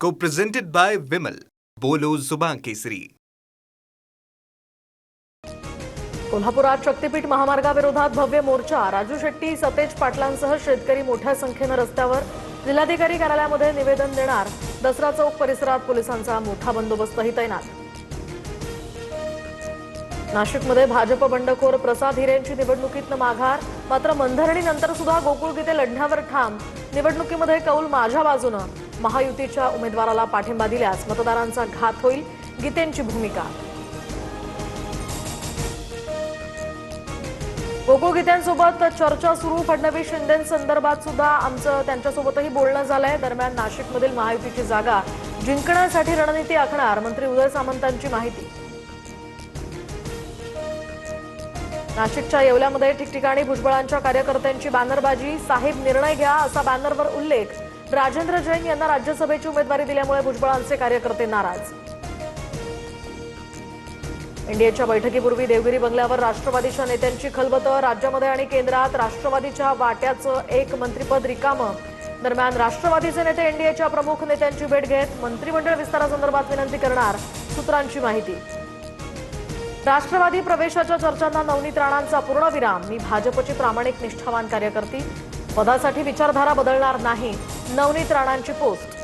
Co-presented by Vimal. बोलो जुबान केसरी. कोल्हापुरात शक्तीपीठ महामार्गाविरोधात भव्य मोर्चा. राजू शेट्टी, सतेज पाटलांसह शेतकरी मोठ्या संख्येने रस्त्यावर. जिल्हाधिकारी कार्यालयामध्ये निवेदन देणार. दसरा चौक परिसरात पोलिसांचा मोठा बंदोबस्तही तैनात. नाशिकमध्ये भाजप बंडखोर प्रसाद हिरेंची निवडणुकीतनं माघार. मात्र मनधरणीनंतर सुद्धा गोकुळ गीते लढण्यावर ठाम. निवडणुकीमध्ये कौल माझ्या बाजूनं. महायुतीच्या उमेदवाराला पाठिंबा दिल्यास मतदारांचा घात होईल, गीतेंची भूमिका. गोकुळ गीतेंसोबत चर्चा सुरू. फडणवीस शिंदेंसंदर्भात सुद्धा आमचं त्यांच्यासोबतही बोलणं झालंय. दरम्यान नाशिकमधील महायुतीची जागा जिंकण्यासाठी रणनीती आखणार मंत्री उदय सामंतांची माहिती. नाशिकच्या येवल्यामध्ये ठिकठिकाणी भुजबळांच्या कार्यकर्त्यांची बॅनरबाजी. साहेब निर्णय घ्या असा बॅनरवर उल्लेख. राजेंद्र जैन यांना राज्यसभेची उमेदवारी दिल्यामुळे भुजबळांचे कार्यकर्ते नाराज. एनडीएच्या बैठकीपूर्वी देवगिरी बंगल्यावर राष्ट्रवादीच्या नेत्यांची खलबतं. राज्यामध्ये आणि केंद्रात राष्ट्रवादीच्या वाट्याचं एक मंत्रिपद रिकामं. दरम्यान राष्ट्रवादीचे नेते एनडीएच्या प्रमुख नेत्यांची भेट घेत मंत्रिमंडळ विस्तारासंदर्भात विनंती करणार, सूत्रांची माहिती. राष्ट्रवादी प्रवेशाच्या चर्चांना नवनीत राणांचा पूर्णविराम. मी भाजपची प्रामाणिक निष्ठावान कार्यकर्ती, पदासाठी विचारधारा बदलणार नाही, नवनीत राणांची पोस्ट.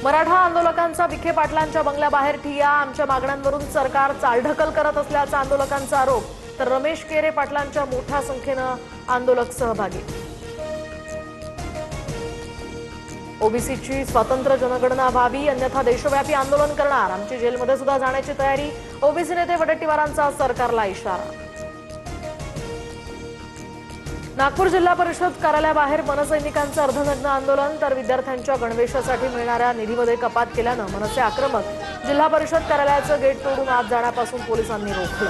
मराठा आंदोलकांचा विखे पाटलांच्या बंगल्याबाहेर ठिय्या. आमच्या मागण्यांवरून सरकार चालढकल करत असल्याचा आंदोलकांचा आरोप. तर रमेश केरे पाटलांच्या मोठ्या संख्येनं आंदोलक सहभागी. ओबीसीची स्वतंत्र जनगणना व्हावी, अन्यथा देशव्यापी आंदोलन करणार. आमची जेलमध्ये सुद्धा जाण्याची तयारी. ओबीसी नेते वडेट्टीवारांचा सरकारला इशारा. नागपूर जिल्हा परिषद कार्यालयाबाहेर मनसैनिकांचं अर्धनग्न आंदोलन. तर विद्यार्थ्यांच्या गणवेशासाठी मिळणाऱ्या निधीमध्ये कपात केल्यानं मनसे आक्रमक. जिल्हा परिषद कार्यालयाचं गेट तोडून आत जाण्यापासून पोलिसांनी रोखलं.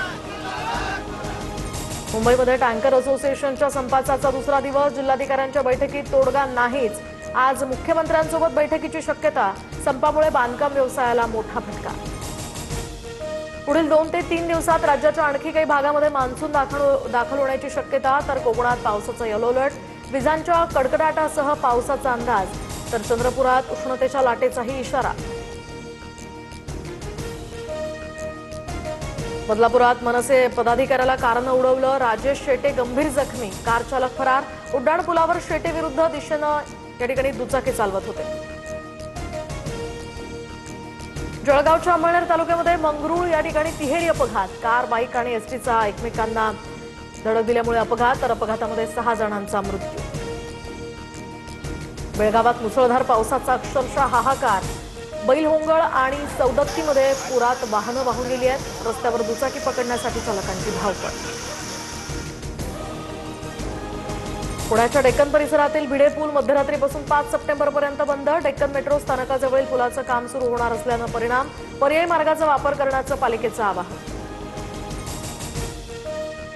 मुंबईमध्ये टँकर असोसिएशनच्या संपाचा दुसरा दिवस. जिल्हाधिकाऱ्यांच्या बैठकीत तोडगा नाहीच. आज मुख्यमंत्र्यांसोबत बैठकीची शक्यता. संपामुळे बांधकाम व्यवसायाला मोठा फटका. पुढील 2 ते 3 दिवसात राज्याच्या आणखी काही भागामध्ये मान्सून दाखल होण्याची शक्यता. तर कोकणात पावसाचा येलो अलर्ट. विजांच्या कडकडाटासह पावसाचा अंदाज. तर चंद्रपुरात उष्णतेच्या लाटेचाही इशारा. बदलापुरात मनसे पदाधिकाऱ्याला कारनं उडवलं. राजेश शेटे गंभीर जखमी. कार चालक फरार. उड्डाणपुलावर शेटे विरुद्ध दिशेनं या ठिकाणी दुचाकी चालवत होते. जळगावच्या अंमळनेर तालुक्यामध्ये मंगरूळ या ठिकाणी तिहेरी अपघात. कार, बाईक आणि एसटीचा एकमेकांना धडक दिल्यामुळे अपघात. तर अपघातामध्ये 6 जणांचा मृत्यू. बेळगावात मुसळधार पावसाचा अक्षरशः हाहाकार. बैलहोंगळ आणि सौदत्तीमध्ये पुरात वाहनं वाहून गेली आहेत. रस्त्यावर दुचाकी पकडण्यासाठी चालकांची धावपळ. पुण्याच्या डेक्कन परिसरातील भिडे पूल मध्यरात्रीपासून 5 सप्टेंबरपर्यंत बंद. डेक्कन मेट्रो स्थानकाजवळील पुलाचं काम सुरू होणार असल्यानं परिणाम. पर्यायी मार्गाचा वापर करण्याचं पालिकेचं आवाहन.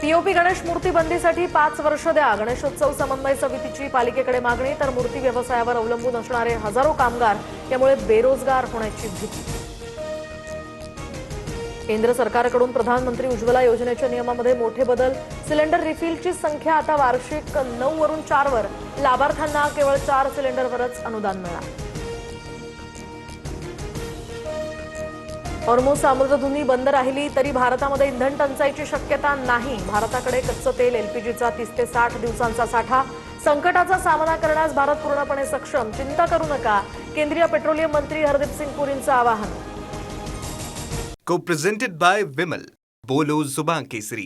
पीओपी गणेश मूर्ती बंदीसाठी 5 वर्ष द्या. गणेशोत्सव समन्वय समितीची पालिकेकडे मागणी. तर मूर्ती व्यवसायावर अवलंबून असणारे हजारो कामगार यामुळे बेरोजगार होण्याची भीती. केंद्र सरकारकडून प्रधानमंत्री उज्ज्वला योजनेच्या नियमामध्ये मोठे बदल. सिलेंडर रिफिलची संख्या आता वार्षिक 9 वरून 4 वर. लाभार्थ्यांना केवळ 4 सिलेंडरवरच अनुदान मिळणार. हॉर्मुझ सामुद्रधुनी बंद राहिली तरी भारतामध्ये इंधन टंचाईची शक्यता नाही. भारताकडे कच्चं तेल, एलपीजीचा 30 ते 60 दिवसांचा साठा. संकटाचा सामना करण्यास भारत पूर्णपणे सक्षम. चिंता करू नका, केंद्रीय पेट्रोलियम मंत्री हरदीप सिंग पुरींचं आवाहन. Co-presented by Vimal. बोलो जुबान केसरी.